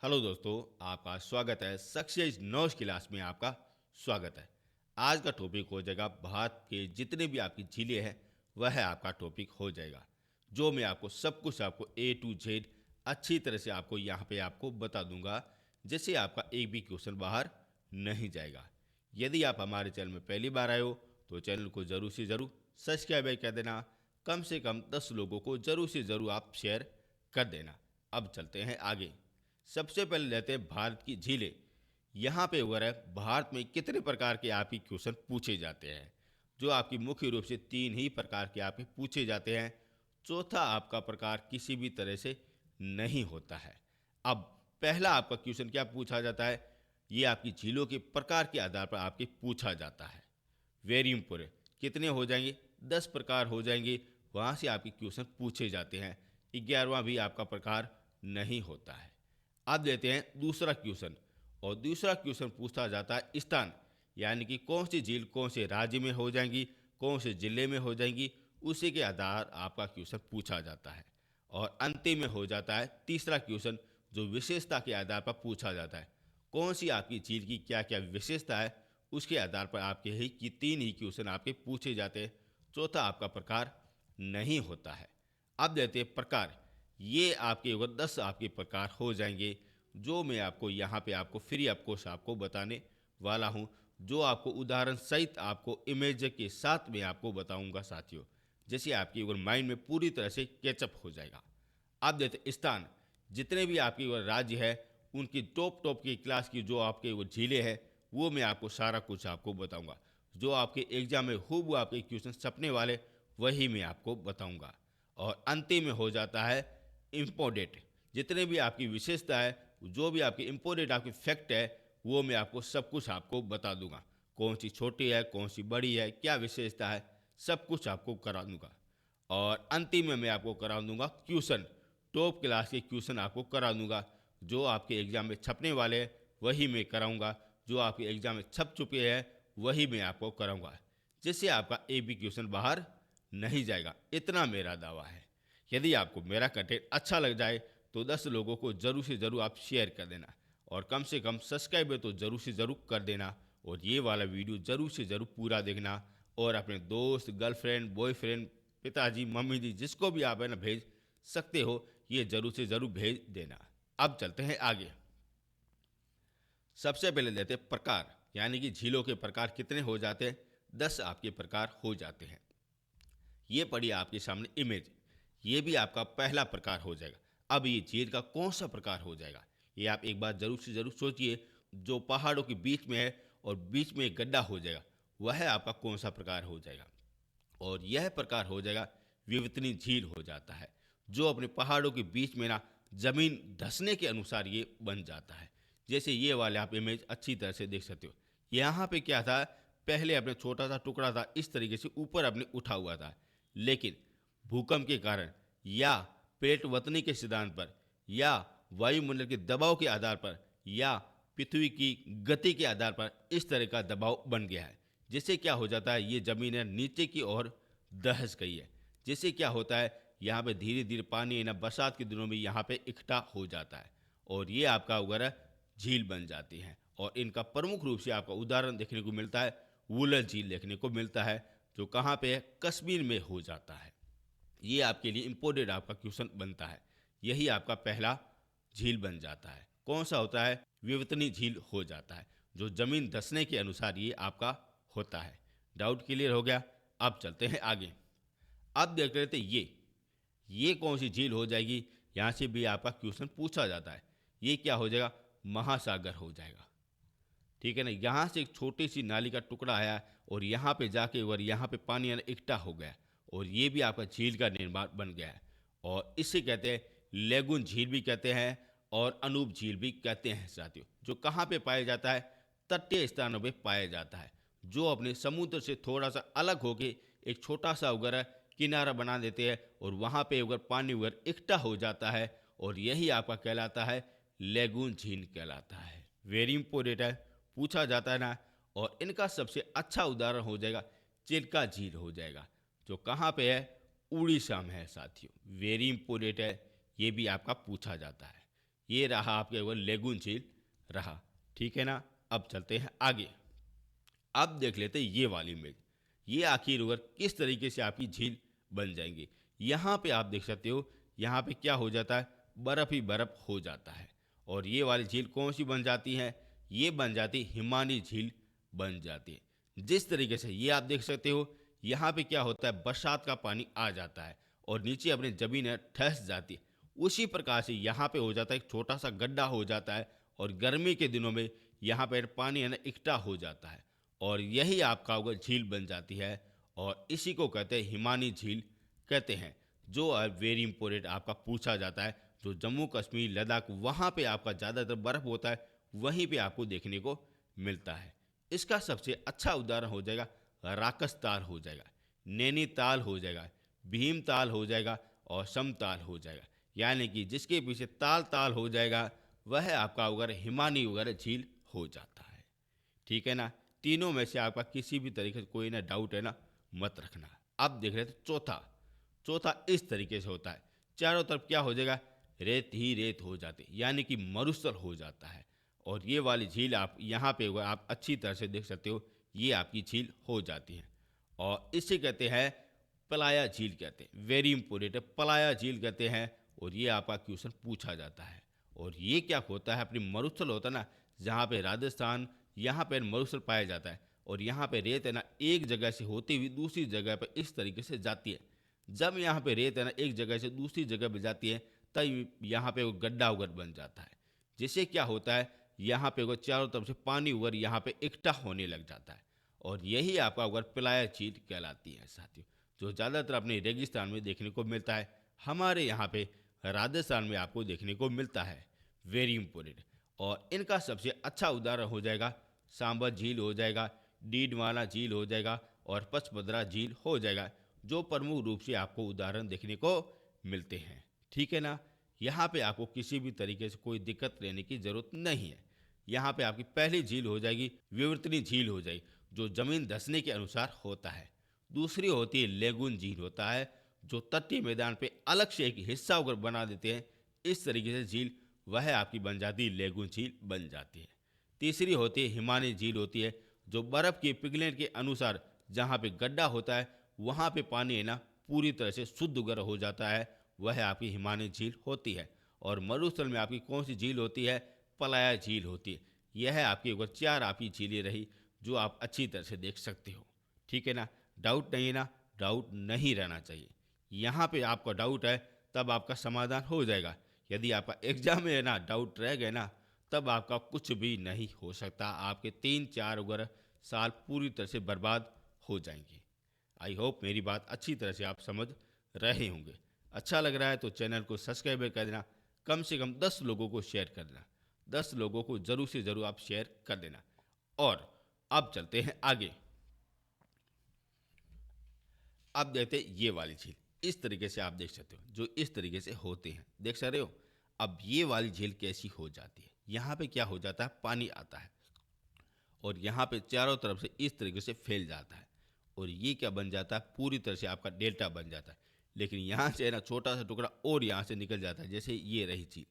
Hello दोस्तों, आपका स्वागत है। सक्सेस नॉलेज क्लास में आपका स्वागत है। आज का टॉपिक हो जाएगा भारत के जितने भी आपकी झीलें हैं वह आपका टॉपिक हो जाएगा, जो मैं आपको सब कुछ आपको ए टू जेड अच्छी तरह से आपको यहाँ पे आपको बता दूंगा, जिससे आपका एक भी क्वेश्चन बाहर नहीं जाएगा। यदि आप हमारे चैनल में पहली बार आए हो तो चैनल को ज़रूर से ज़रूर सब्सक्राइब कर देना। कम से कम 10 लोगों को ज़रूर से ज़रूर आप शेयर कर देना। अब चलते हैं आगे। सबसे पहले लेते हैं भारत की झीलें। यहाँ पे वगैरह भारत में कितने प्रकार के आपके क्वेश्चन पूछे जाते हैं, जो आपकी मुख्य रूप से 3 ही प्रकार के आपके पूछे जाते हैं। चौथा आपका प्रकार किसी भी तरह से नहीं होता है। अब पहला आपका क्वेश्चन क्या पूछा जाता है, ये आपकी झीलों के प्रकार के आधार पर आपके पूछा जाता है। Very important. कितने हो जाएंगे? 10 प्रकार हो जाएंगे, वहाँ से आपके क्वेश्चन पूछे जाते हैं। 11वां भी आपका प्रकार नहीं होता है। अब देते हैं दूसरा क्वेश्चन, और दूसरा क्वेश्चन पूछा जाता है स्थान, यानी कि कौन सी झील कौन से राज्य में हो जाएंगी, कौन से जिले में हो जाएंगी, उसी के आधार आपका क्वेश्चन पूछा जाता है। और अंतिम में हो जाता है तीसरा क्वेश्चन, जो विशेषता के आधार पर पूछा जाता है। कौन सी आपकी झील की क्या क्या विशेषता है, उसके आधार पर आपके ही कि 3 ही क्वेश्चन आपके पूछे जाते हैं। चौथा आपका प्रकार नहीं होता है। अब देते हैं प्रकार। ये आपके 10 आपके प्रकार हो जाएंगे, जो मैं आपको यहाँ पे आपको फ्री ऑफ कॉस्ट आपको बताने वाला हूँ, जो आपको उदाहरण सहित आपको इमेज के साथ में आपको बताऊँगा साथियों, जैसे आपकी माइंड में पूरी तरह से कैचअप हो जाएगा। अब देते स्थान। जितने भी आपके राज्य है उनकी टॉप टॉप की क्लास की जो आपके झीलें हैं, वो मैं आपको सारा कुछ आपको बताऊंगा। जो आपके एग्जाम में खूब आपके क्वेश्चन छपने वाले, वही मैं आपको बताऊंगा। और अंतिम में हो जाता है इम्पोर्टेंट। जितने भी आपकी विशेषता है, जो भी आपकी इम्पोर्टेंट आपकी फैक्ट है, वो मैं आपको सब कुछ आपको बता दूंगा। कौन सी छोटी है, कौन सी बड़ी है, क्या विशेषता है, सब कुछ आपको करा दूंगा। और अंतिम में मैं आपको करा दूंगा क्वेश्चन, टॉप क्लास के क्वेश्चन आपको करा दूंगा। जो आपके एग्जाम में छपने वाले हैं वही मैं कराऊंगा, जो आपके एग्जाम में छप चुके हैं वही मैं आपको कराऊंगा, जिससे आपका एक भी क्वेश्चन बाहर नहीं जाएगा। इतना मेरा दावा है। यदि आपको मेरा कंटेंट अच्छा लग जाए तो 10 लोगों को ज़रूर से ज़रूर आप शेयर कर देना, और कम से कम सब्सक्राइब तो ज़रूर से ज़रूर कर देना। और ये वाला वीडियो ज़रूर से ज़रूर पूरा देखना, और अपने दोस्त, गर्लफ्रेंड, बॉयफ्रेंड, पिताजी, मम्मी जी, जिसको भी आप है ना भेज सकते हो, ये ज़रूर से ज़रूर भेज देना। अब चलते हैं आगे। सबसे पहले लेते हैं प्रकार, यानी कि झीलों के प्रकार कितने हो जाते हैं? 10 आपके प्रकार हो जाते हैं। ये पड़ी आपके सामने इमेज, ये भी आपका पहला प्रकार हो जाएगा। अब ये झील का कौन सा प्रकार हो जाएगा, ये आप एक बार जरूर से जरूर सोचिए। जो पहाड़ों के बीच में है और बीच में एक गड्ढा हो जाएगा, वह आपका कौन सा प्रकार हो जाएगा? और यह प्रकार हो जाएगा विवर्तनीय झील हो जाता है, जो अपने पहाड़ों के बीच में ना जमीन धंसने के अनुसार ये बन जाता है। जैसे ये वाले आप इमेज अच्छी तरह से देख सकते हो। यहाँ पे क्या था, पहले अपने छोटा सा टुकड़ा था, इस तरीके से ऊपर अपने उठा हुआ था, लेकिन भूकंप के कारण या प्लेट वतनी के सिद्धांत पर या वायुमंडल के दबाव के आधार पर या पृथ्वी की गति के आधार पर इस तरह का दबाव बन गया है, जिससे क्या हो जाता है, ये जमीन है नीचे की ओर दहस गई है। जिससे क्या होता है, यहाँ पे धीरे धीरे पानी ना बरसात के दिनों में यहाँ पे इकट्ठा हो जाता है, और ये आपका वगैरह झील बन जाती है। और इनका प्रमुख रूप से आपका उदाहरण देखने को मिलता है, वुलर झील देखने को मिलता है, जो कहाँ पे है, कश्मीर में हो जाता है। ये आपके लिए इम्पोर्टेंट आपका क्वेश्चन बनता है। यही आपका पहला झील बन जाता है। कौन सा होता है? विवर्तनीय झील हो जाता है, जो जमीन धंसने के अनुसार ये आपका होता है। डाउट क्लियर हो गया? अब चलते हैं आगे। अब देख लेते ये कौन सी झील हो जाएगी। यहाँ से भी आपका क्वेश्चन पूछा जाता है। ये क्या हो जाएगा? महासागर हो जाएगा। ठीक है ना। यहाँ से एक छोटी सी नाली का टुकड़ा आया और यहाँ पे जाके और यहाँ पे पानी इकट्ठा हो गया, और ये भी आपका झील का निर्माण बन गया है। और इससे कहते हैं लेगुन झील भी कहते हैं और अनूप झील भी कहते हैं साथियों। जो कहाँ पे पाया जाता है? तटीय स्थानों पे पाया जाता है, जो अपने समुद्र से थोड़ा सा अलग होके एक छोटा सा वगैरह किनारा बना देते हैं, और वहाँ पे अगर पानी वगैरह इकट्ठा हो जाता है, और यही आपका कहलाता है लेगून झील कहलाता है। वेरी इंपॉर्टेंट है, पूछा जाता है ना। और इनका सबसे अच्छा उदाहरण हो जाएगा चिल्का झील हो जाएगा, जो कहाँ पे है? उड़ीसा में है साथियों। वेरी इंपॉर्टेंट है, ये भी आपका पूछा जाता है। ये रहा आपके वो लेगून झील रहा। ठीक है ना। अब चलते हैं आगे। अब देख लेते हैं ये वाली इमेज। ये आखिर उगर किस तरीके से आपकी झील बन जाएंगी। यहाँ पे आप देख सकते हो, यहाँ पे क्या हो जाता है, बर्फ ही बर्फ हो जाता है। और ये वाली झील कौन सी बन जाती है, ये बन जाती हिमानी झील बन जाती है। जिस तरीके से ये आप देख सकते हो, यहाँ पे क्या होता है, बरसात का पानी आ जाता है और नीचे अपनी जमीन ठस जाती है। उसी प्रकार से यहाँ पे हो जाता है, एक छोटा सा गड्ढा हो जाता है और गर्मी के दिनों में यहाँ पर पानी है ना इकट्ठा हो जाता है और यही आपका होगा झील बन जाती है। और इसी को कहते हैं हिमानी झील कहते हैं। जो वेरी इंपॉर्टेंट आपका पूछा जाता है, जो जम्मू कश्मीर लद्दाख वहाँ पे आपका ज़्यादातर बर्फ़ होता है, वहीं पे आपको देखने को मिलता है। इसका सबसे अच्छा उदाहरण हो जाएगा राकसताल हो जाएगा, नैनीताल हो जाएगा, भीमताल हो जाएगा और समताल हो जाएगा। यानी कि जिसके पीछे ताल ताल हो जाएगा वह आपका वगैरह हिमानी वगैरह झील हो जाता है। ठीक है ना। तीनों में से आपका किसी भी तरीके से कोई ना डाउट है ना, मत रखना। अब देख रहे थे चौथा। चौथा इस तरीके से होता है, चारों तरफ क्या हो जाएगा, रेत ही रेत हो जाती, यानी कि मरुस्थल हो जाता है। और ये वाली झील आप यहाँ पे हुआ आप अच्छी तरह से देख सकते हो, ये आपकी झील हो जाती है। और इसे कहते हैं पलाया झील कहते हैं। वेरी इंपोर्टेंट है, पलाया झील कहते हैं। और ये आपका क्वेश्चन पूछा जाता है। और ये क्या होता है, अपनी मरुस्थल होता है ना, जहाँ पे राजस्थान, यहाँ पे मरुस्थल पाया जाता है और यहाँ पे रेत है ना एक जगह से होती हुई दूसरी जगह पे इस तरीके से जाती है। जब यहाँ पे रेत है ना एक जगह से दूसरी जगह पे जाती है, तब यहाँ पे वो गड्ढा उगर बन जाता है। जिससे क्या होता है, यहाँ पे वो चारों तरफ से पानी उगर यहाँ पे इकट्ठा होने लग जाता है और यही आपका उगर पलाया झील कहलाती है साथियों, जो ज़्यादातर अपने रेगिस्तान में देखने को मिलता है। हमारे यहाँ पे राजस्थान में आपको देखने को मिलता है। Very important. और इनका सबसे अच्छा उदाहरण हो जाएगा सांबर झील हो जाएगा, डीडवाना झील हो जाएगा और पचपदरा झील हो जाएगा, जो प्रमुख रूप से आपको उदाहरण देखने को मिलते हैं। ठीक है ना। यहाँ पे आपको किसी भी तरीके से कोई दिक्कत लेने की जरूरत नहीं है। यहाँ पे आपकी पहली झील हो जाएगी विवर्तनी झील हो जाएगी, जो जमीन धंसने के अनुसार होता है। दूसरी होती है लेगुन झील होता है, जो तटीय मैदान पे अलग से एक हिस्सा अगर बना देते हैं इस तरीके से झील, वह आपकी बन जाती है लेगुन झील बन जाती है। तीसरी होती है हिमानी झील होती है, जो बर्फ के पिघलने के अनुसार जहाँ पे गड्ढा होता है वहाँ पे पानी है ना पूरी तरह से शुद्ध उगर हो जाता है, वह आपकी हिमानी झील होती है। और मरुस्थल में आपकी कौन सी झील होती है, पलाया झील होती है। यह आपकी उगर चार आपकी झीलें रही, जो आप अच्छी तरह से देख सकते हो। ठीक है ना। डाउट नहीं है ना, डाउट नहीं रहना चाहिए। यहाँ पे आपका डाउट है तब आपका समाधान हो जाएगा। यदि आपका एग्जाम में है ना डाउट रह गए ना, तब आपका कुछ भी नहीं हो सकता। आपके 3-4 वगैरह साल पूरी तरह से बर्बाद हो जाएंगे। आई होप मेरी बात अच्छी तरह से आप समझ रहे होंगे। अच्छा लग रहा है तो चैनल को सब्सक्राइब कर देना, कम से कम 10 लोगों को शेयर कर देना। 10 लोगों को ज़रूर से ज़रूर आप शेयर कर देना। और अब चलते हैं आगे। अब देखते हैं ये वाली झील। इस तरीके से आप देख सकते हो, जो इस तरीके से होते हैं, देख सकते हो। अब ये वाली झील कैसी हो जाती है, यहाँ पे क्या हो जाता है, पानी आता है और यहाँ पे चारों तरफ से इस तरीके से फैल जाता है और ये क्या बन जाता है, पूरी तरह से आपका डेल्टा बन जाता है। लेकिन यहाँ से है ना छोटा सा टुकड़ा और यहाँ से निकल जाता है, जैसे ये रही झील,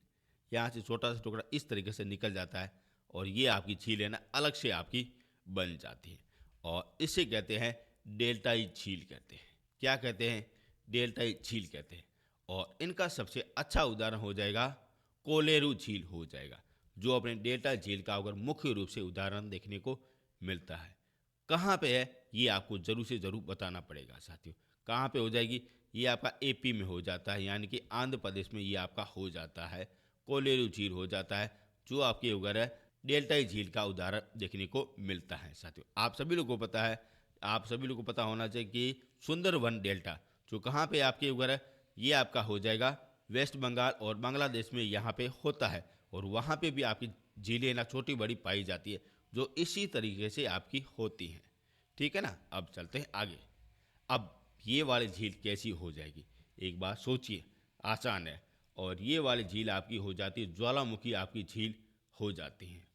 यहाँ से छोटा सा टुकड़ा इस तरीके से निकल जाता है और ये आपकी झील है ना अलग से आपकी बन जाती है। और इसे कहते हैं डेल्टाई झील कहते हैं। क्या कहते हैं, डेल्टाई झील कहते हैं। और इनका सबसे अच्छा उदाहरण हो जाएगा कोलेरू झील हो जाएगा, जो अपने डेल्टा झील का अगर मुख्य रूप से उदाहरण देखने को मिलता है। कहाँ पे है ये आपको जरूर से ज़रूर बताना पड़ेगा साथियों। कहाँ पे हो जाएगी, ये आपका एपी में हो जाता है, यानी कि आंध्र प्रदेश में ये आपका हो जाता है, कोलेरू झील हो जाता है, जो आपके वगैरह डेल्टाई झील का उदाहरण देखने को मिलता है साथियों। आप सभी लोगों को पता है, आप सभी लोगों को पता होना चाहिए कि सुंदरवन डेल्टा जो कहाँ पे आपके वगैरह, ये आपका हो जाएगा वेस्ट बंगाल और बांग्लादेश में यहाँ पे होता है। और वहाँ पे भी आपकी झीलें ना छोटी बड़ी पाई जाती है, जो इसी तरीके से आपकी होती हैं। ठीक है ना। अब चलते हैं आगे। अब ये वाली झील कैसी हो जाएगी, एक बार सोचिए, आसान है। और ये वाली झील आपकी हो जाती है ज्वालामुखी आपकी झील हो जाती है।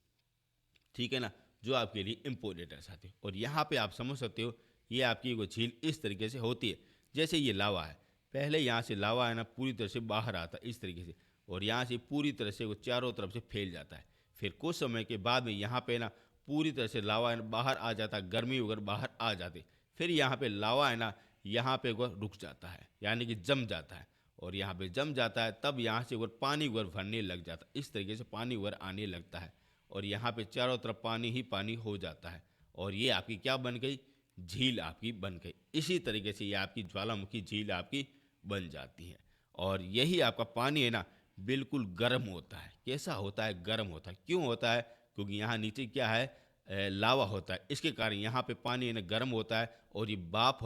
ठीक है ना, जो आपके लिए इम्पोर्टेंट है साथियों। और यहाँ पे आप समझ सकते हो, ये आपकी वो झील इस तरीके से होती है, जैसे ये लावा है, पहले यहाँ से लावा है ना पूरी तरह से बाहर आता है इस तरीके से, और यहाँ से पूरी तरह से वो चारों तरफ से फैल जाता है। फिर कुछ समय के बाद में यहाँ पे ना पूरी तरह से लावा है ना बाहर आ जाता है, गर्मी वगैरह बाहर आ जाती। फिर यहाँ पे लावा है ना यहाँ पे वो रुक जाता है, यानी कि जम जाता है। और यहाँ पे जम जाता है तब यहाँ से वगैरह पानी वगैरह भरने लग जाता है। इस तरीके से पानी वगैरह आने लगता है और यहाँ पे चारों तरफ पानी ही पानी हो जाता है। और ये आपकी क्या बन गई, झील आपकी बन गई। इसी तरीके से ये आपकी ज्वालामुखी झील आपकी बन जाती है। और यही आपका पानी है ना बिल्कुल गर्म होता है। कैसा होता है, गर्म होता है। क्यों होता है, क्योंकि यहाँ नीचे क्या है, लावा होता है। इसके कारण यहाँ पे पानी है ना गर्म होता है और ये भाप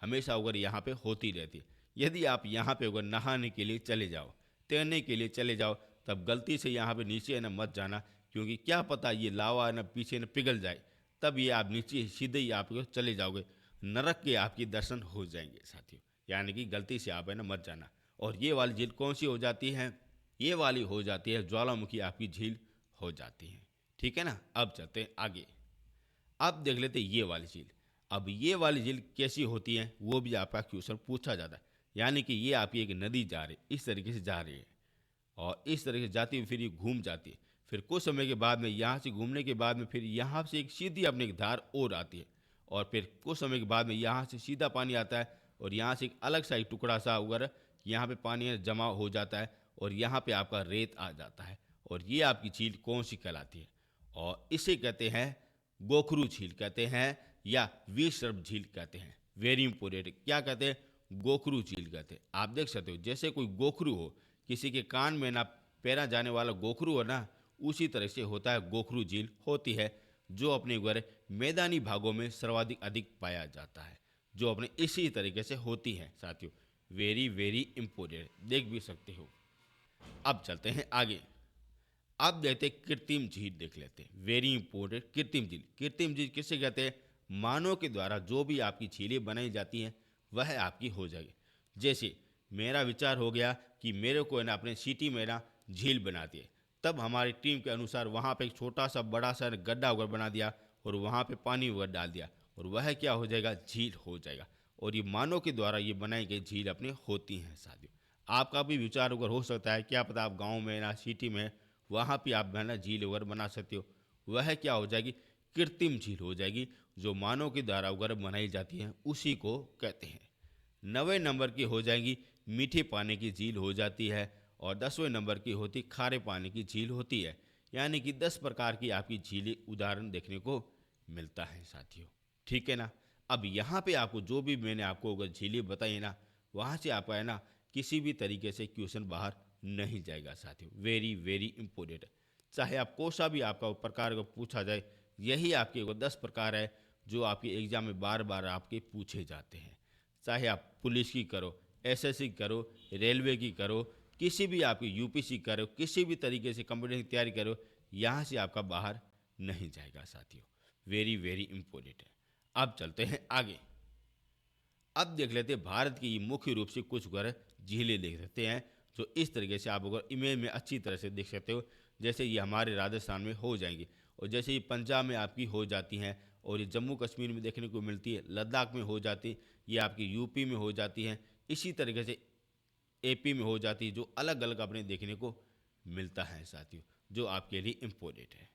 हमेशा अगर यहाँ पे होती रहती है। यदि आप यहाँ पे अगर नहाने के लिए चले जाओ, तैरने के लिए चले जाओ, तब गलती से यहाँ पे नीचे है ना मत जाना, क्योंकि क्या पता ये लावा है ना पीछे न पिघल जाए, तब ये आप नीचे सीधे ही आप चले जाओगे, नरक के आपके दर्शन हो जाएंगे साथियों। यानी कि गलती से आप है ना मत जाना। और ये वाली झील कौन सी हो जाती है, ये वाली हो जाती है ज्वालामुखी आपकी झील हो जाती है। ठीक है ना। अब चलते हैं आगे। अब देख लेते हैं ये वाली झील। अब ये वाली झील कैसी होती है वो भी आपका क्वेश्चन पूछा जाता है। यानी कि ये आपकी एक नदी जा रही है, इस तरीके से जा रही है और इस तरीके से जाती हुई फिर ये घूम जाती है। फिर कुछ समय के बाद में यहाँ से घूमने के बाद में फिर यहाँ से एक सीधी अपनी एक धार और आती है और फिर कुछ समय के बाद में यहाँ से सीधा पानी आता है और यहाँ से एक अलग सा एक टुकड़ा सा वगैरह यहाँ पे पानी जमा हो जाता है और यहाँ पे आपका रेत आ जाता है। और ये आपकी झील कौन सी कहलाती है, और इसे कहते हैं गोखरू झील कहते हैं या विसर्प झील कहते हैं। वेरी इंपोर्टेंट, क्या कहते हैं, गोखरू झील कहते हैं। आप देख सकते हो जैसे कोई गोखरू हो, किसी के कान में ना पैरा जाने वाला गोखरू हो ना, उसी तरह से होता है गोखरू झील होती है, जो अपने घर मैदानी भागों में सर्वाधिक अधिक पाया जाता है, जो अपने इसी तरीके से होती है साथियों। वेरी वेरी इंपोर्टेंट, देख भी सकते हो। अब चलते हैं आगे। अब देखते हैं कृत्रिम झील, देख लेते हैं। वेरी इंपोर्टेंट, कृत्रिम झील। कृत्रिम झील किसे कहते हैं, मानव के द्वारा जो भी आपकी झीलें बनाई जाती हैं वह आपकी हो जाएगी। जैसे मेरा विचार हो गया कि मेरे को है ना अपने सिटी में ना झील बनाती है, तब हमारी टीम के अनुसार वहाँ पे एक छोटा सा बड़ा सा गड्ढा वगैरह बना दिया और वहाँ पे पानी वगैरह डाल दिया और वह क्या हो जाएगा, झील हो जाएगा। और ये मानव के द्वारा ये बनाई गई झील अपने होती हैं साथियों। आपका भी विचार अगर हो सकता है, क्या पता आप गाँव में ना सिटी में वहाँ पे आप है ना झील वगैरह बना सकते हो, वह क्या हो जाएगी, कृत्रिम झील हो जाएगी, जो मानव के द्वारा वगैरह बनाई जाती हैं उसी को कहते हैं। 9वें नंबर की हो जाएगी मीठे पानी की झील हो जाती है और 10वें नंबर की होती खारे पानी की झील होती है। यानी कि 10 प्रकार की आपकी झीलें उदाहरण देखने को मिलता है साथियों। ठीक है ना। अब यहाँ पे आपको जो भी मैंने आपको अगर झीलें बताई ना, वहाँ से आपका है ना किसी भी तरीके से क्वेश्चन बाहर नहीं जाएगा साथियों। वेरी वेरी इंपॉर्टेंट है। चाहे आप कोई सा भी आपका प्रकार को पूछा जाए, यही आपके वो 10 प्रकार है जो आपके एग्जाम में बार बार आपके पूछे जाते हैं। चाहे आप पुलिस की करो, एसएससी करो, रेलवे की करो, किसी भी आपकी यूपीसी करो, किसी भी तरीके से कंप्यूटर की तैयारी करो, यहाँ से आपका बाहर नहीं जाएगा साथियों। वेरी वेरी इंपॉर्टेंट है। अब चलते हैं आगे। अब देख लेते हैं भारत की मुख्य रूप से कुछ अगर झीलें देख सकते हैं, जो इस तरीके से आप अगर इमेज में अच्छी तरह से देख सकते हो। जैसे ये हमारे राजस्थान में हो जाएंगी और जैसे ये पंजाब में आपकी हो जाती हैं और ये जम्मू कश्मीर में देखने को मिलती है, लद्दाख में हो जाती, ये आपकी यूपी में हो जाती हैं, इसी तरीके से एपी में हो जाती है, जो अलग अलग अपने देखने को मिलता है साथियों, जो आपके लिए इम्पोर्टेंट है।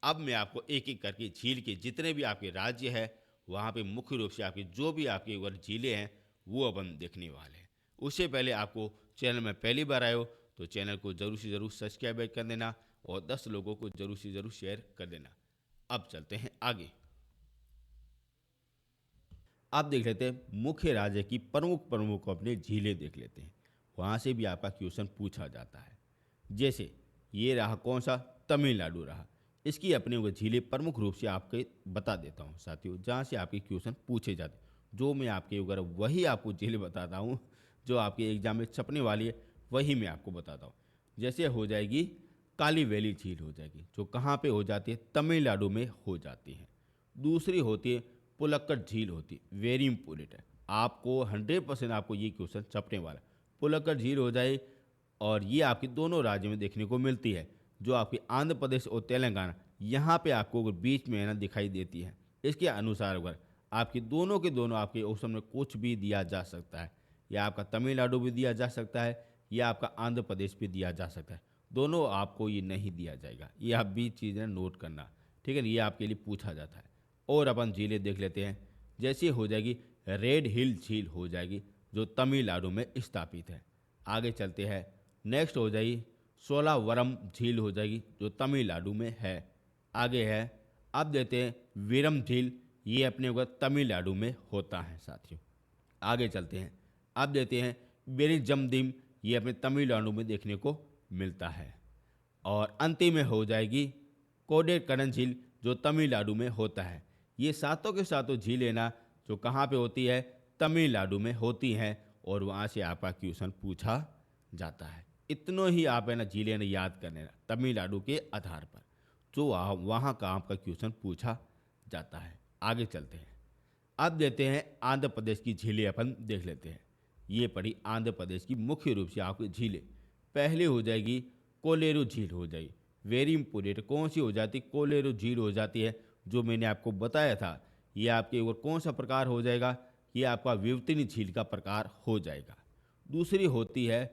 अब मैं आपको एक एक करके झील के जितने भी आपके राज्य है वहाँ पे मुख्य रूप से आपकी जो भी आपकी अगर झीलें हैं वो अपन देखने वाले हैं। उससे पहले आपको चैनल में पहली बार आए हो तो चैनल को ज़रूर से ज़रूर सब्सक्राइब कर देना और 10 लोगों को ज़रूर से ज़रूर शेयर कर देना। अब चलते हैं आगे। आप देख लेते हैं मुख्य राज्य की प्रमुख प्रमुख अपने झीलें देख लेते हैं, वहाँ से भी आपका क्वेश्चन पूछा जाता है। जैसे ये रहा कौन सा, तमिलनाडु रहा। इसकी अपनी वो झीलें प्रमुख रूप से आपके बता देता हूँ साथियों, जहाँ से आपके क्वेश्चन पूछे जाते हैं। जो मैं आपके अगर वही आपको झीलें बताता हूँ जो आपके एग्जाम में छपने वाली है, वही मैं आपको बताता हूँ। जैसे हो जाएगी काली वैली झील हो जाएगी, जो कहाँ पे हो जाती है, तमिलनाडु में हो जाती है। दूसरी होती है पुलक्कड़ झील होती है। वेरी इंपॉर्टेंट है, आपको 100% आपको ये क्वेश्चन छपने वाला है। पुलक्कड़ झील हो जाए और ये आपके दोनों राज्यों में देखने को मिलती है, जो आपके आंध्र प्रदेश और तेलंगाना यहाँ पे आपको अगर बीच में है ना दिखाई देती है। इसके अनुसार अगर आपके दोनों के दोनों आपके ऑप्शन में कुछ भी दिया जा सकता है, या आपका तमिलनाडु भी दिया जा सकता है ये आपका आंध्र प्रदेश पे दिया जा सकता है। दोनों आपको ये नहीं दिया जाएगा, ये आप भी चीज़ें नोट करना, ठीक है ना। ये आपके लिए पूछा जाता है। और अपन झीलें देख लेते हैं। जैसे हो जाएगी रेड हिल झील हो जाएगी, जो तमिलनाडु में स्थापित है। आगे चलते हैं, नेक्स्ट हो जाएगी सोलावरम झील हो जाएगी, जो तमिलनाडु में है। आगे है, अब देते हैं वीरम झील, ये अपने को तमिलनाडु में होता है साथियों। आगे चलते हैं, अब देते हैं बेरिजमदिम, ये अपने तमिलनाडु में देखने को मिलता है। और अंतिम में हो जाएगी कोडेकरन झील, जो तमिलनाडु में होता है। ये सातों के सातों झीलें ना जो कहाँ पे होती है, तमिलनाडु में होती हैं, और वहाँ से आपका क्वेश्चन पूछा जाता है। इतनों ही आप है ना झीलें ना याद करने ना तमिलनाडु के आधार पर, जो वहाँ का आपका क्वेश्चन पूछा जाता है। आगे चलते हैं, अब देते हैं आंध्र प्रदेश की झीलें अपन देख लेते हैं। ये पड़ी आंध्र प्रदेश की मुख्य रूप से आपकी झीलें। पहले हो जाएगी कोलेरू झील हो जाएगी, वेरी इंपोर्टेंट। कौन सी हो जाती, कोलेरू झील हो जाती है, जो मैंने आपको बताया था। ये आपके और कौन सा प्रकार हो जाएगा, ये आपका विवर्तनी झील का प्रकार हो जाएगा। दूसरी होती है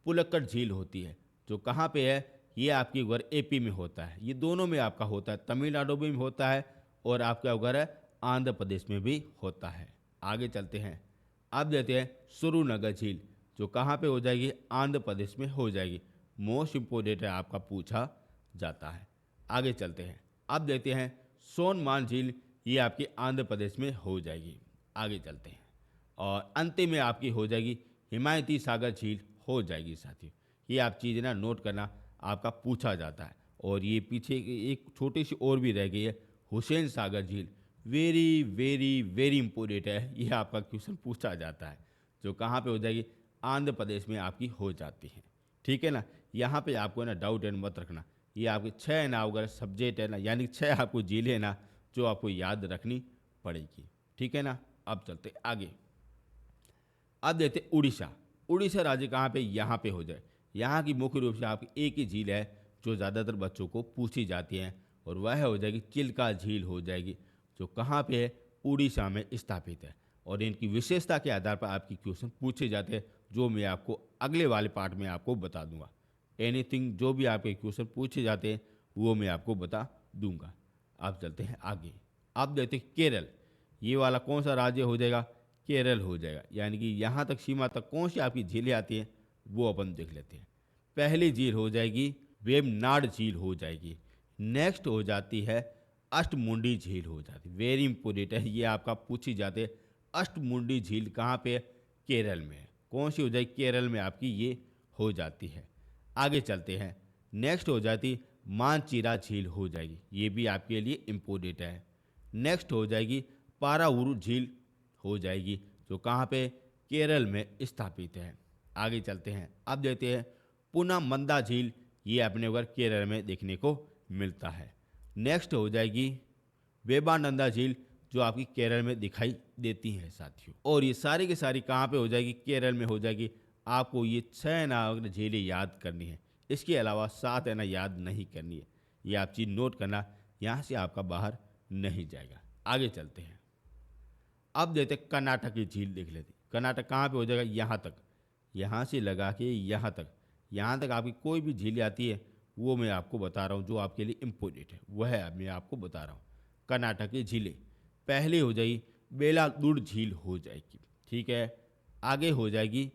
पुलक्कड़ झील होती है, जो कहाँ पे है, ये आपके उधर एपी में होता है। ये दोनों में आपका होता है, तमिलनाडु में भी होता है और आपका उधर है आंध्र प्रदेश में भी होता है। आगे चलते हैं, अब देते हैं सुरुनगर झील, जो कहाँ पे हो जाएगी, आंध्र प्रदेश में हो जाएगी। मोस्ट इम्पोर्टेंट है, आपका पूछा जाता है। आगे चलते हैं, अब देते हैं सोनमान झील, ये आपकी आंध्र प्रदेश में हो जाएगी। आगे चलते हैं, और अंतिम में आपकी हो जाएगी हिमायती सागर झील हो जाएगी साथियों। ये आप चीज़ ना नोट करना, आपका पूछा जाता है। और ये पीछे एक छोटी सी और भी रह गई है, हुसैन सागर झील। वेरी वेरी वेरी इंपॉर्टेंट है, ये आपका क्वेश्चन पूछा जाता है, जो कहाँ पे हो जाएगी, आंध्र प्रदेश में आपकी हो जाती है। ठीक है ना। यहाँ पे आपको ना डाउट एंड मत रखना, ये आपके 6 ना अगर सब्जेक्ट है ना, यानी 6 आपको झीलें ना जो आपको याद रखनी पड़ेगी। ठीक है ना। अब चलते आगे, अब देते उड़ीसा। उड़ीसा राज्य कहाँ पे, यहाँ पे हो जाए। यहाँ की मुख्य रूप से आपकी एक ही झील है जो ज़्यादातर बच्चों को पूछी जाती है, और वह हो जाएगी चिल्का झील हो जाएगी, जो कहाँ पे है, उड़ीसा में स्थापित है। और इनकी विशेषता के आधार पर आपकी क्वेश्चन पूछे जाते हैं, जो मैं आपको अगले वाले पार्ट में आपको बता दूंगा। एनीथिंग जो भी आपके क्वेश्चन पूछे जाते हैं वो मैं आपको बता दूंगा। अब चलते हैं आगे, अब देखते हैं केरल। ये वाला कौन सा राज्य हो जाएगा, केरल हो जाएगा। यानी कि यहाँ तक सीमा तक कौन सी आपकी झीलें आती हैं वो अपन देख लेते हैं। पहली झील हो जाएगी वेम्बनाड झील हो जाएगी। नेक्स्ट हो जाती है अष्टमुंडी झील हो जाती है। वेरी इंपोर्टेंट है, ये आपका पूछी जाते हैं। अष्टमुंडी झील कहाँ पे है, केरल में है। कौन सी हो जाएगी, केरल में आपकी ये हो जाती है। आगे चलते हैं, नेक्स्ट हो जाती मानचिरा झील हो जाएगी, ये भी आपके लिए इम्पोर्टेंट है। नेक्स्ट हो जाएगी पाराउरू झील हो जाएगी, जो कहाँ पे, केरल में स्थापित है। आगे चलते हैं, अब देखते हैं पुनामंदा झील, ये अपने उधर केरल में देखने को मिलता है। नेक्स्ट हो जाएगी वेबानंदा झील, जो आपकी केरल में दिखाई देती है साथियों। और ये सारी की सारी कहाँ पे हो जाएगी, केरल में हो जाएगी। आपको ये 6 ना झीलें याद करनी है, इसके अलावा 7 है ना याद नहीं करनी है। ये आप चीज़ नोट करना, यहाँ से आपका बाहर नहीं जाएगा। आगे चलते हैं, अब देते कर्नाटक की झील देख लेते। कर्नाटक कहाँ पे हो जाएगा, यहाँ तक, यहाँ से लगा के यहाँ तक आपकी कोई भी झील आती है वो मैं आपको बता रहा हूँ, जो आपके लिए इम्पोर्टेंट है वह है मैं आपको बता रहा हूँ। कर्नाटक की झीलें पहले हो जाएगी बेलादुर झील हो जाएगी। ठीक है। आगे हो जाएगी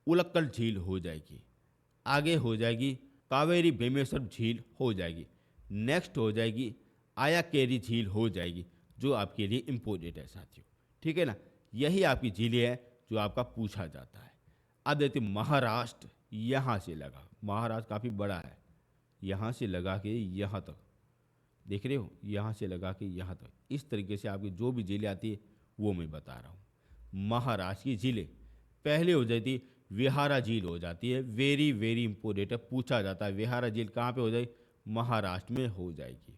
उलक्कल झील हो जाएगी। आगे हो जाएगी कावेरी भीमेश्वर झील हो जाएगी। नेक्स्ट हो जाएगी आयाकेरी झील हो जाएगी, जो आपके लिए इम्पोर्टेंट है साथियों। ठीक है ना। यही आपकी झीलें हैं जो आपका पूछा जाता है। अब देखते महाराष्ट्र, यहाँ से लगा, महाराष्ट्र काफ़ी बड़ा है, यहाँ से लगा के यहाँ तक, देख रहे हो, यहाँ से लगा के यहाँ तक, इस तरीके से आपकी जो भी झीलें आती है वो मैं बता रहा हूँ। महाराष्ट्र की झीलें पहले हो जाती विहारा झील हो जाती है। वेरी वेरी इंपॉर्टेंट है, पूछा जाता है विहारा झील कहाँ पे हो जाएगी, महाराष्ट्र में हो जाएगी।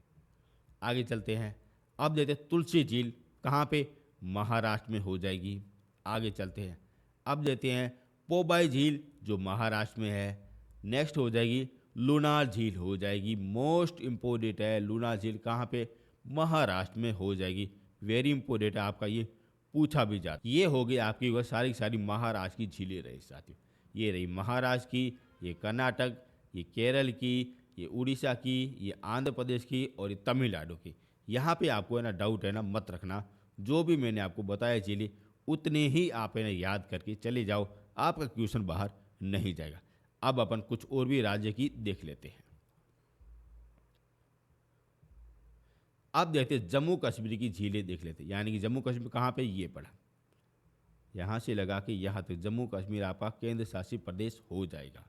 आगे चलते हैं, अब देते तुलसी झील कहाँ पे, महाराष्ट्र में हो जाएगी। आगे चलते हैं, अब देते हैं पोबाई झील, जो महाराष्ट्र में है। नेक्स्ट हो जाएगी लुनार झील हो जाएगी। मोस्ट इम्पोर्टेंट है, लुनार झील कहाँ पे, महाराष्ट्र में हो जाएगी। वेरी इंपॉर्टेंट है, आपका ये पूछा भी जाता। ये हो गई आपकी वह सारी की सारी महाराष्ट्र की झीलें रही साथियों। ये रही महाराष्ट्र की, ये कर्नाटक, ये केरल की, ये उड़ीसा की, ये आंध्र प्रदेश की और ये तमिलनाडु की। यहाँ पे आपको है ना डाउट है ना मत रखना, जो भी मैंने आपको बताया चीज़ें उतने ही आप है ना याद करके चले जाओ, आपका क्वेश्चन बाहर नहीं जाएगा। अब अपन कुछ और भी राज्य की देख लेते हैं। अब देखते हैं जम्मू कश्मीर की झीलें देख लेते हैं, यानी कि जम्मू कश्मीर कहाँ पे, ये पड़ा, यहाँ से लगा के यहाँ तक जम्मू कश्मीर आपका केंद्र शासित प्रदेश हो जाएगा।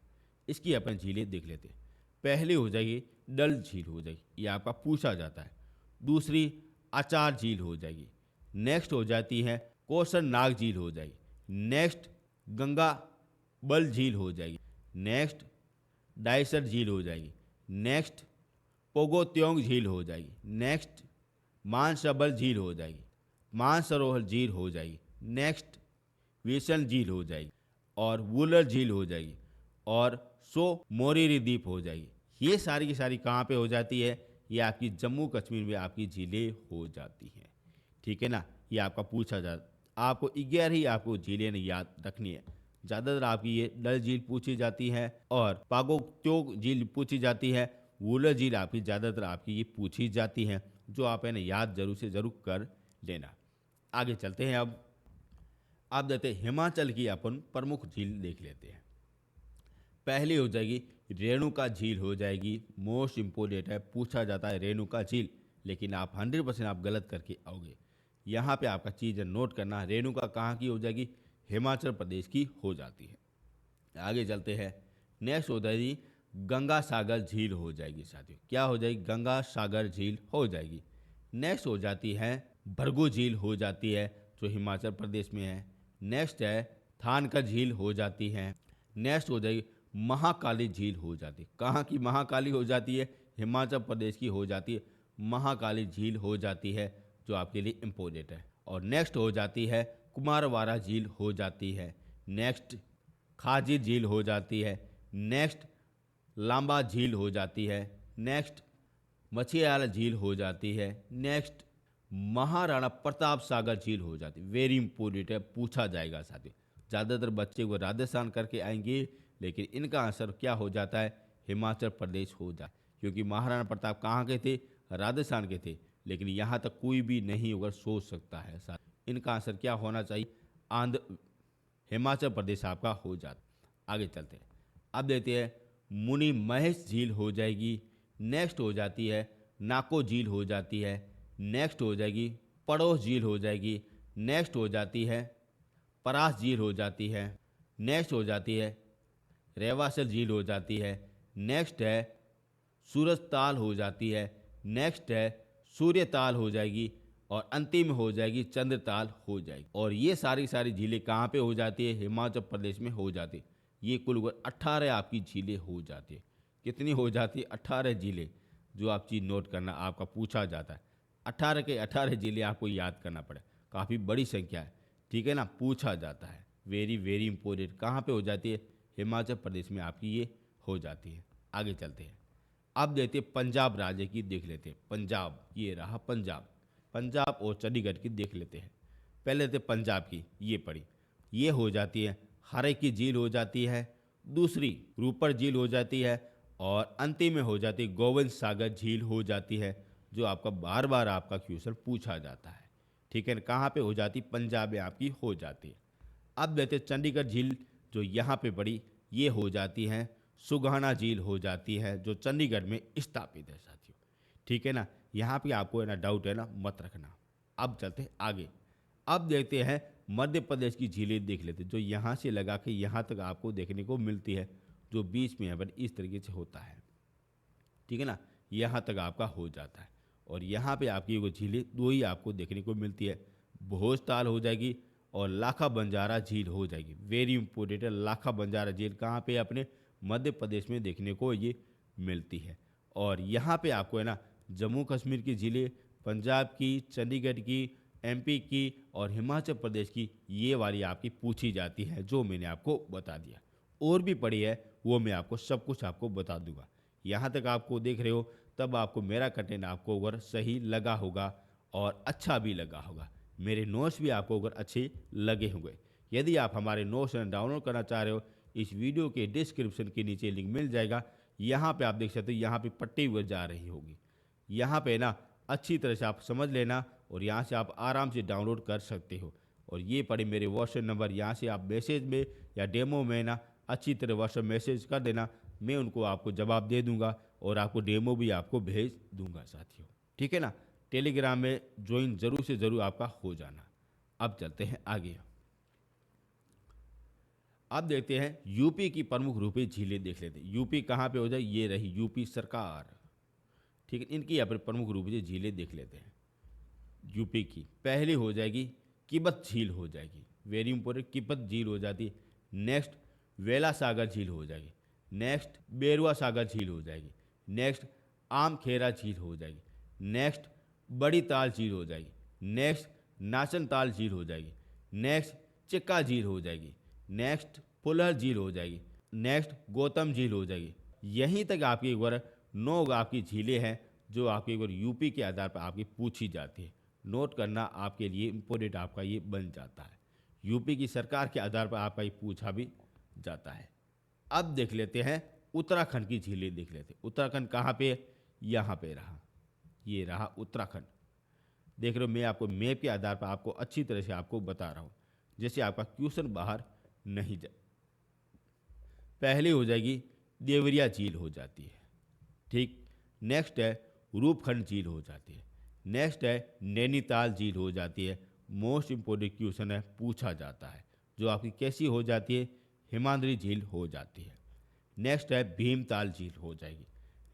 इसकी अपन झीलें देख लेते हैं। पहली हो जाएगी डल झील हो जाएगी, ये आपका पूछा जाता है। दूसरी आचार झील हो जाएगी। नेक्स्ट हो जाती है कौसर नाग झील हो जाएगी। नेक्स्ट गंगा बल झील हो जाएगी। नेक्स्ट डाइसर झील हो जाएगी। नेक्स्ट पोगोत्योंग झील हो जाएगी। नेक्स्ट मानसबल झील हो जाएगी। मानसरोवर झील हो जाएगी। नेक्स्ट विशन झील हो जाएगी और वुलर झील हो जाएगी और सो मोरीरी द्वीप हो जाएगी। ये सारी की सारी कहाँ पे हो जाती है, ये आपकी जम्मू कश्मीर में आपकी झीलें हो जाती हैं। ठीक है ना, ये आपका पूछा जाता, आपको 11 ही आपको झीलें याद रखनी है। ज़्यादातर आपकी ये डल झील पूछी जाती है और पागोक्योंग झील पूछी जाती है। वुलर झील आपकी ज़्यादातर आपकी ये पूछी जाती है, जो आप है ना याद जरूर से ज़रूर कर लेना। आगे चलते हैं। अब आप देखते हैं हिमाचल की अपन प्रमुख झील देख लेते हैं। पहली हो जाएगी रेणुका झील हो जाएगी। मोस्ट इम्पोर्टेंट है, पूछा जाता है रेणुका झील, लेकिन आप 100% आप गलत करके आओगे। यहाँ पे आपका चीज़ नोट करना, रेणुका कहाँ की हो जाएगी, हिमाचल प्रदेश की हो जाती है। आगे चलते हैं। नेक्स्ट हो जाएगी गंगा सागर झील हो जाएगी साथियों। क्या हो जाएगी, गंगा सागर झील हो जाएगी। नेक्स्ट हो जाती है भरगू झील हो जाती है, जो हिमाचल प्रदेश में है। नेक्स्ट है थानका झील हो जाती है। नेक्स्ट हो जाएगी महाकाली झील हो जाती है। कहाँ की महाकाली हो जाती है, हिमाचल प्रदेश की हो जाती है। महाकाली झील हो जाती है, जो आपके लिए इम्पोर्टेंट है। और नेक्स्ट हो जाती है कुमारवाड़ा झील हो जाती है। नेक्स्ट खाजी झील हो जाती है। नेक्स्ट लांबा झील हो जाती है। नेक्स्ट मछियाला झील हो जाती है। नेक्स्ट महाराणा प्रताप सागर झील हो जाती है। वेरी इंपॉर्टेंट है, पूछा जाएगा साथियों। ज़्यादातर बच्चे वो राजस्थान करके आएंगे, लेकिन इनका आंसर क्या हो जाता है, हिमाचल प्रदेश हो जाता है। क्योंकि महाराणा प्रताप कहाँ के थे, राजस्थान के थे। लेकिन यहाँ तक कोई भी नहीं होकर सोच सकता है साथ, इनका आंसर क्या होना चाहिए, आंध्र हिमाचल प्रदेश आपका हो जाता। आगे चलते हैं। अब देखते हैं मुनि महेश झील हो जाएगी। नेक्स्ट हो जाती है नाको झील हो जाती है। नेक्स्ट हो जाएगी पड़ोस झील हो जाएगी। नेक्स्ट हो जाती है परास झील हो जाती है। नेक्स्ट हो जाती है रेवासल झील हो जाती है। नेक्स्ट है सूरज ताल हो जाती है। नेक्स्ट है सूर्य ताल हो जाएगी और अंतिम हो जाएगी चंद्रताल हो जाएगी। और ये सारी सारी झीलें कहाँ पे हो जाती है, हिमाचल प्रदेश में हो जाती है। ये कुल 18 आपकी झीलें हो जाती है। कितनी हो जाती है, 18 झीलें, जो आप चीज़ नोट करना, आपका पूछा जाता है। 18 के 18 झीलें आपको याद करना पड़े, काफ़ी बड़ी संख्या है। ठीक है ना, पूछा जाता है। वेरी वेरी इंपॉर्टेंट, कहाँ पे हो जाती है, हिमाचल प्रदेश में आपकी ये हो जाती है। आगे चलते हैं। अब देखते हैं पंजाब राज्य की देख लेते हैं। पंजाब, ये रहा पंजाब। पंजाब और चंडीगढ़ की देख लेते हैं। पहले देखते पंजाब की, ये पड़ी, ये हो जाती है हरे की झील हो जाती है। दूसरी रूपर झील हो जाती है और अंतिम में हो जाती है गोविंद सागर झील हो जाती है, जो आपका बार बार आपका क्वेश्चन पूछा जाता है। ठीक है, कहाँ पे हो जाती, पंजाब में आपकी हो जाती है। अब देखते हैं चंडीगढ़ झील, जो यहाँ पे पड़ी, ये हो जाती है सुगहाना झील हो जाती है, जो चंडीगढ़ में स्थापित है साथियों। ठीक है ना, यहाँ पे आपको है ना डाउट है ना मत रखना। अब चलते हैं आगे। अब देखते हैं मध्य प्रदेश की झीलें देख लेते हैं, जो यहाँ से लगा के यहाँ तक आपको देखने को मिलती है, जो बीच में है बट इस तरीके से होता है। ठीक है ना, यहाँ तक आपका हो जाता है। और यहाँ पे आपकी वो झीलें दो ही आपको देखने को मिलती है, भोजताल हो जाएगी और लाखा बंजारा झील हो जाएगी। वेरी इंपॉर्टेंट है, लाखा बंजारा झील कहाँ पे, अपने मध्य प्रदेश में देखने को ये मिलती है। और यहाँ पे आपको है ना जम्मू कश्मीर की झीलें, पंजाब की, चंडीगढ़ की, एमपी की और हिमाचल प्रदेश की, ये वाली आपकी पूछी जाती है, जो मैंने आपको बता दिया। और भी पड़ी है, वो मैं आपको सब कुछ आपको बता दूंगा। यहाँ तक आपको देख रहे हो, तब आपको मेरा कंटेंट आपको अगर सही लगा होगा और अच्छा भी लगा होगा, मेरे नोट्स भी आपको अगर अच्छे लगे होंगे। यदि आप हमारे नोट्स डाउनलोड करना चाह रहे हो, इस वीडियो के डिस्क्रिप्शन के नीचे लिंक मिल जाएगा। यहाँ पे आप देख सकते हो, यहाँ पे पट्टी हुए जा रही होगी। यहाँ पे ना अच्छी तरह से आप समझ लेना और यहाँ से आप आराम से डाउनलोड कर सकते हो। और ये पड़े मेरे व्हाट्सएप नंबर, यहाँ से आप मैसेज में या डेमो में ना अच्छी तरह व्हाट्सएप मैसेज कर देना, मैं उनको आपको जवाब दे दूंगा और आपको डेमो भी आपको भेज दूंगा साथियों। ठीक है ना। टेलीग्राम में ज्वाइन जरूर से ज़रूर आपका हो जाना। अब चलते हैं आगे। अब देखते हैं यूपी की प्रमुख रूपी झीलें देख लेते हैं। यूपी कहाँ पे हो जाए, ये रही यूपी सरकार। ठीक है, इनकी यहाँ पर प्रमुख रूप से झीलें देख लेते हैं। यूपी की पहली हो जाएगी किब्बत झील हो जाएगी, वेरी इंपॉर्टेंट, किब्बत झील हो जाती है। नेक्स्ट वेला सागर झील हो जाएगी। नेक्स्ट बेरुआ सागर झील हो जाएगी। नेक्स्ट आम खेरा झील हो जाएगी। नेक्स्ट बड़ी ताल झील हो जाएगी। नेक्स्ट नाचन ताल झील हो जाएगी। नेक्स्ट चिक्का झील हो जाएगी। नेक्स्ट फुलहर झील हो जाएगी। नेक्स्ट गौतम झील हो जाएगी। यहीं तक आपकी एक बार 9 आपकी झीलें हैं जो आपकी एक बार यूपी के आधार पर आपकी पूछी जाती है। नोट करना आपके लिए इम्पोर्टेंट आपका ये बन जाता है। यूपी की सरकार के आधार पर आपका ये पूछा भी जाता है। अब देख लेते हैं उत्तराखंड की झीलें देख लेते हैं। उत्तराखंड कहाँ पे, यहाँ पे रहा, ये रहा उत्तराखंड। देख रहे हो, मैं आपको मैप के आधार पर आपको अच्छी तरह से आपको बता रहा हूँ, जैसे आपका क्वेश्चन बाहर नहीं जाए। पहली हो जाएगी देवरिया झील हो जाती है। ठीक, नेक्स्ट है रूपखंड झील हो जाती है। नेक्स्ट है नैनीताल झील हो जाती है। मोस्ट इंपोर्टेंट क्वेश्चन है, पूछा जाता है, जो आपकी कैसी हो जाती है, हिमाद्री झील हो जाती है। नेक्स्ट है भीमताल झील हो जाएगी।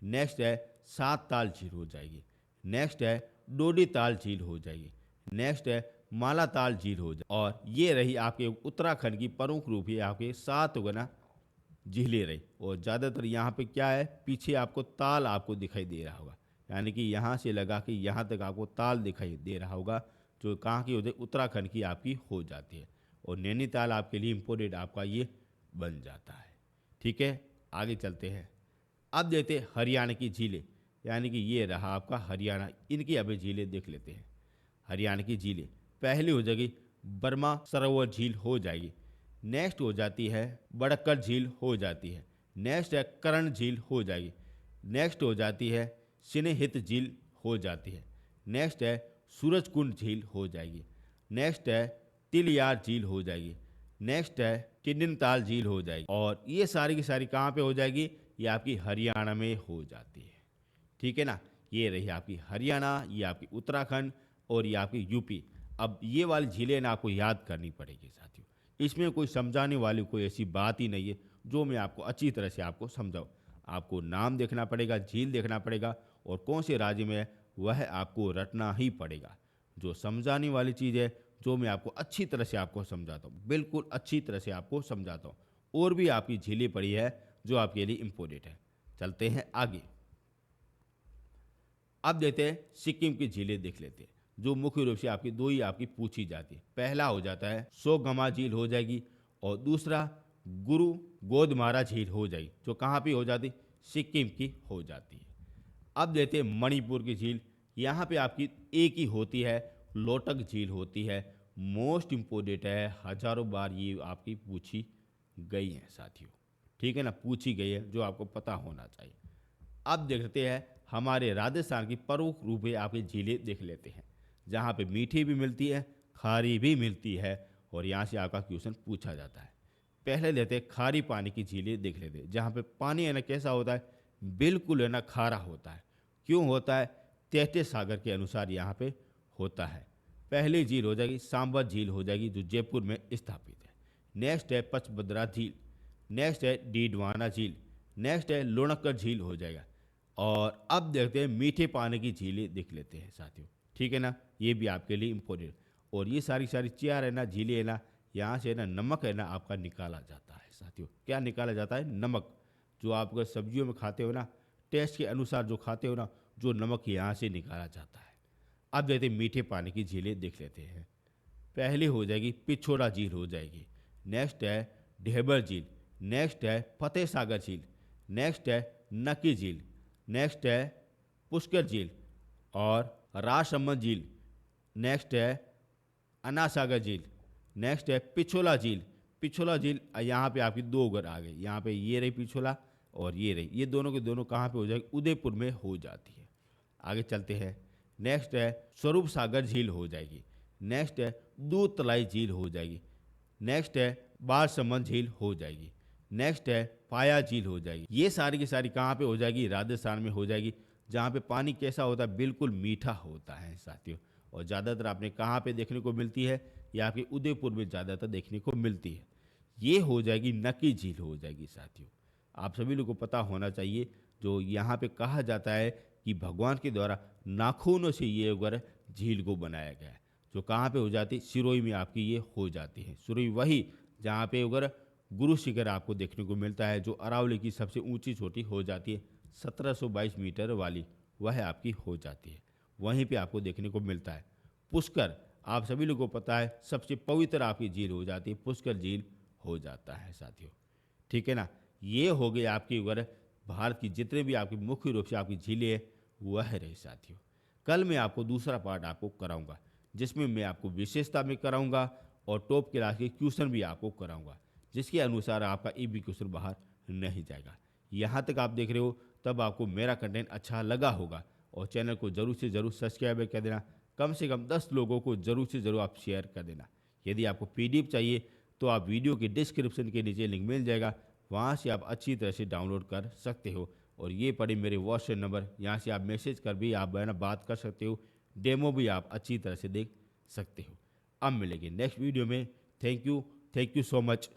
नेक्स्ट है सात ताल झील हो जाएगी। नेक्स्ट है डोडी ताल झील हो जाएगी। नेक्स्ट है माला ताल झील हो जाएगी। और ये रही आपके उत्तराखंड की प्रमुख रूप ही आपके 7 गुना झीलें रही। और ज़्यादातर यहाँ पे क्या है, पीछे आपको ताल आपको दिखाई दे रहा होगा, यानी कि यहाँ से लगा के यहाँ तक आपको ताल दिखाई दे रहा होगा, जो कहाँ की होती है, उत्तराखंड की आपकी हो जाती है। और नैनीताल आपके लिए इम्पोर्टेंट आपका ये बन जाता है। ठीक है, आगे चलते हैं। अब देखते हैं हरियाणा की झीलें, यानी कि ये रहा आपका हरियाणा। इनकी अभी झीलें देख लेते हैं। हरियाणा की झीलें पहली हो जाएगी बर्मा सरोवर झील हो जाएगी। नेक्स्ट हो जाती है बड़क्कर झील हो जाती है। नेक्स्ट है करण झील हो जाएगी। नेक्स्ट हो जाती है सिनेहित झील हो जाती है। नेक्स्ट है सूरजकुंड झील हो जाएगी। नेक्स्ट है तिलियार झील हो जाएगी। नेक्स्ट है किन्नताल झील हो जाएगी। और ये सारी की सारी कहाँ पे हो जाएगी, ये आपकी हरियाणा में हो जाती है। ठीक है ना, ये रही आपकी हरियाणा, ये आपकी उत्तराखंड और ये आपकी यूपी। अब ये वाली झीलें ना आपको याद करनी पड़ेगी साथियों। इसमें कोई समझाने वाली कोई ऐसी बात ही नहीं है जो मैं आपको अच्छी तरह से आपको समझाऊँ। आपको नाम देखना पड़ेगा, झील देखना पड़ेगा और कौन से राज्य में है वह आपको रटना ही पड़ेगा। जो समझाने वाली चीज़ है, जो मैं आपको अच्छी तरह से आपको समझाता हूँ, बिल्कुल अच्छी तरह से आपको समझाता हूँ। और भी आपकी झीलें पड़ी है जो आपके लिए इम्पोर्टेंट है। चलते हैं आगे। अब देते हैं सिक्किम की झीलें देख लेते हैं, जो मुख्य रूप से आपकी 2 ही आपकी पूछी जाती है। पहला हो जाता है सोगमा झील हो जाएगी और दूसरा गुरु गोदमारा झील हो जाएगी, जो कहाँ पे हो जाती, सिक्किम की हो जाती है। अब देते हैं मणिपुर की झील। यहाँ पे आपकी एक ही होती है, लोटक झील होती है। मोस्ट इम्पोर्टेंट है, हजारों बार ये आपकी पूछी गई है साथियों। ठीक है ना, पूछी गई है, जो आपको पता होना चाहिए। अब देखते हैं हमारे राजस्थान की प्रमुख रूप है आपकी झीलें देख लेते हैं, जहाँ पे मीठी भी मिलती है, खारी भी मिलती है और यहाँ से आपका क्वेश्चन पूछा जाता है। पहले लेते हैं खारी पानी की झीलें देख लेते हैं, जहाँ पे पानी है ना कैसा होता है, बिल्कुल है ना खारा होता है। क्यों होता है, तहते सागर के अनुसार यहाँ पे होता है। पहली झील हो जाएगी सांबर झील हो जाएगी, जो जयपुर में स्थापित है। नेक्स्ट है पचबद्रा झील। नेक्स्ट है डीडवाना झील। नेक्स्ट है लोणक्कर झील हो जाएगा। और अब देखते हैं मीठे पानी की झीलें देख लेते हैं साथियों। ठीक है ना, ये भी आपके लिए इम्पोर्टेंट। और ये सारी चार है ना झीलें है ना, यहाँ से ना नमक है ना आपका निकाला जाता है साथियों। क्या निकाला जाता है, नमक। जो आप अगर सब्जियों में खाते हो ना, टेस्ट के अनुसार जो खाते हो ना, जो नमक यहाँ से निकाला जाता है। अब देखते हैं मीठे पानी की झीलें देख लेते हैं। पहली हो जाएगी पिछोड़ा झील हो जाएगी। नेक्स्ट है ढेबर झील। नेक्स्ट है फतेह सागर झील। नेक्स्ट है नकी झील। नेक्स्ट है पुष्कर झील और राजसमंद झील। नेक्स्ट है अनासागर झील। नेक्स्ट है पिछोला झील। पिछोला झील यहाँ पे आपकी दो घर आ गई, यहाँ पे ये रही पिछोला और ये रही, ये दोनों के दोनों कहाँ पे हो जाएगी, उदयपुर में हो जाती है। आगे चलते हैं। नेक्स्ट है स्वरूप सागर झील हो जाएगी। नेक्स्ट है दूध तलाई झील हो जाएगी। नेक्स्ट है बारसमंद झील हो जाएगी। नेक्स्ट है पाया झील हो जाएगी। ये सारी की सारी कहाँ पे हो जाएगी, राजस्थान में हो जाएगी, जहाँ पे पानी कैसा होता है, बिल्कुल मीठा होता है साथियों। और ज़्यादातर आपने कहाँ पे देखने को मिलती है, या आपके उदयपुर में ज़्यादातर देखने को मिलती है। ये हो जाएगी नक्की झील हो जाएगी साथियों। आप सभी लोगों को पता होना चाहिए, जो यहाँ पे कहा जाता है कि भगवान के द्वारा नाखूनों से ये अगर झील को बनाया गया है, जो कहाँ पे हो जाती है, सिरोही में आपकी ये हो जाती है। सिरोही वही जहाँ पे अगर गुरु शिखर आपको देखने को मिलता है, जो अरावली की सबसे ऊंची चोटी हो जाती है 1722 मीटर वाली, वह आपकी हो जाती है, वहीं पे आपको देखने को मिलता है। पुष्कर आप सभी लोगों को पता है सबसे पवित्र आपकी झील हो जाती है, पुष्कर झील हो जाता है साथियों। ठीक है ना। ये हो गई आपकी अगर भारत की जितने भी आपकी मुख्य रूप से आपकी झीलें हैं वह रही साथियों। कल मैं आपको दूसरा पार्ट आपको कराऊंगा, जिसमें मैं आपको विशेषता में कराऊंगा और टॉप क्लास के क्वेश्चन भी आपको कराऊंगा, जिसके अनुसार आपका ईबी क्वेश्चन बाहर नहीं जाएगा। यहाँ तक आप देख रहे हो तब आपको मेरा कंटेंट अच्छा लगा होगा, और चैनल को जरूर से जरूर सब्सक्राइब कर देना। कम से कम 10 लोगों को जरूर से जरूर आप शेयर कर देना। यदि आपको पीडीएफ चाहिए तो आप वीडियो के डिस्क्रिप्शन के नीचे लिंक मिल जाएगा, वहाँ से आप अच्छी तरह से डाउनलोड कर सकते हो। और ये पड़े मेरे व्हाट्सएप नंबर, यहाँ से आप मैसेज कर भी आप बात कर सकते हो, डेमो भी आप अच्छी तरह से देख सकते हो। अब मिलेंगे नेक्स्ट वीडियो में। Thank you so much.